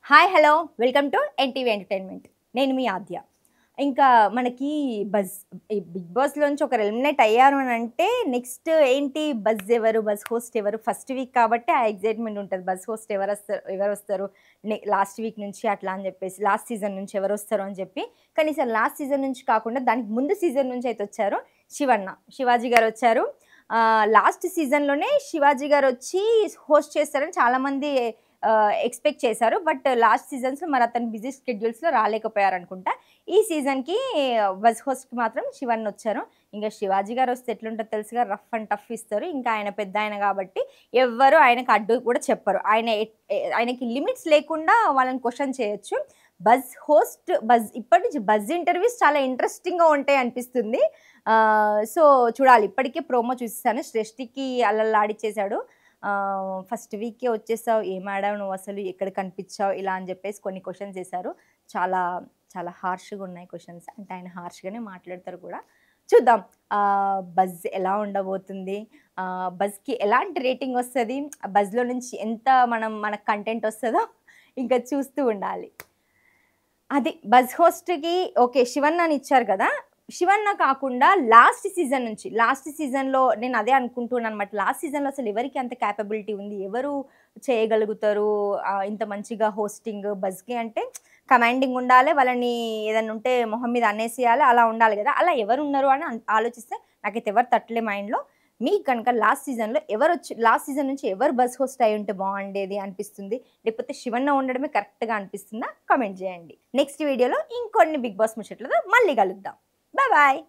Hi hello welcome to NTV entertainment. నేను మీ ఆద్య. ఇంకా మనకి ఈ బిగ్ బాస్లోంచి ఒకరు ఎలిమినేట్ అయ్యారు అని అంటే నెక్స్ట్ ఏంటి బజ్ హోస్ట్ ఎవరు ఫస్ట్ వీక్ కాబట్టి ఆ ఎగ్జైట్మెంట్ ఉంటుంది. బజ్ హోస్ట్ ఎవరు వస్తారు లాస్ట్ వీక్ నుంచి అట్లా అని చెప్పేసి లాస్ట్ సీజన్ నుంచి ఎవరు వస్తారు అని చెప్పి. కానీ సార్ లాస్ట్ సీజన్ నుంచి కాకుండా దానికి ముందు సీజన్ నుంచి అయితే వచ్చారు శివాజీ గారు వచ్చారు. లాస్ట్ సీజన్లోనే శివాజీ గారు వచ్చి హోస్ట్ చేస్తారని చాలామంది ఎక్స్పెక్ట్ చేశారు. బట్ లాస్ట్ సీజన్స్లో మరి అతను బిజీ స్కెడ్యూల్స్లో రాలేకపోయారు అనుకుంటా. ఈ సీజన్కి బజ్ హోస్ట్కి మాత్రం శివన్ వచ్చారు. ఇంకా శివాజీ గారు వస్తే ఎట్లుంటుందో తెలుసుగా, రఫ్ అండ్ టఫ్ ఇస్తారు. ఇంకా ఆయన పెద్ద ఆయన కాబట్టి ఎవ్వరు ఆయనకు అడ్డు కూడా చెప్పరు. ఆయనకి లిమిట్స్ లేకుండా వాళ్ళని క్వశ్చన్ చేయొచ్చు. ఇప్పటి నుంచి బజ్ ఇంటర్వ్యూస్ చాలా ఇంట్రెస్టింగ్గా ఉంటాయి అనిపిస్తుంది. సో చూడాలి. ఇప్పటికే ప్రోమో చూసేసాను. శ్రేష్ఠికి అల్లల్లాడిచ్చేశాడు. ఫస్ట్ వీకే వచ్చేసావు, ఏం ఆడావు నువ్వు, అసలు ఎక్కడ కనిపించావు, ఇలా అని చెప్పేసి కొన్ని క్వశ్చన్స్ చేశారు. చాలా చాలా హార్ష్గా ఉన్నాయి క్వశ్చన్స్. అంటే ఆయన హార్ష్గానే మాట్లాడతారు కూడా. చూద్దాం బజ్ ఎలా ఉండబోతుంది, బజ్కి ఎలాంటి రేటింగ్ వస్తుంది, బజ్లో నుంచి ఎంత మనకు కంటెంట్ వస్తుందో ఇంకా చూస్తూ ఉండాలి. అది బజ్ హోస్ట్కి ఓకే శివన్నని ఇచ్చారు కదా. శివన్న కాకుండా లాస్ట్ సీజన్లో నేను అదే అనుకుంటున్నాను అనమాట. లాస్ట్ సీజన్లో అసలు ఎవరికి అంత క్యాపబిలిటీ ఉంది, ఎవరు చేయగలుగుతారు ఇంత మంచిగా హోస్టింగ్ బజ్కి. అంటే కమాండింగ్ ఉండాలి, వాళ్ళని ఏదైనా ఉంటే మొహం మీద అనేసేయాలి, అలా ఉండాలి కదా. అలా ఎవరు ఉన్నారు అని ఆలోచిస్తే నాకైతే ఎవరు తట్టలే మైండ్లో. మీకు కనుక లాస్ట్ సీజన్ నుంచి ఎవరు బజ్ హోస్ట్ అయి ఉంటే బాగుండేది అనిపిస్తుంది, లేకపోతే శివన్న ఉండడమే కరెక్ట్గా అనిపిస్తుందా, కామెంట్ చేయండి. నెక్స్ట్ వీడియోలో ఇంకొన్ని బిగ్ బాస్ ముచ్చట్లతో మళ్ళీ కలుద్దాం. Bye bye.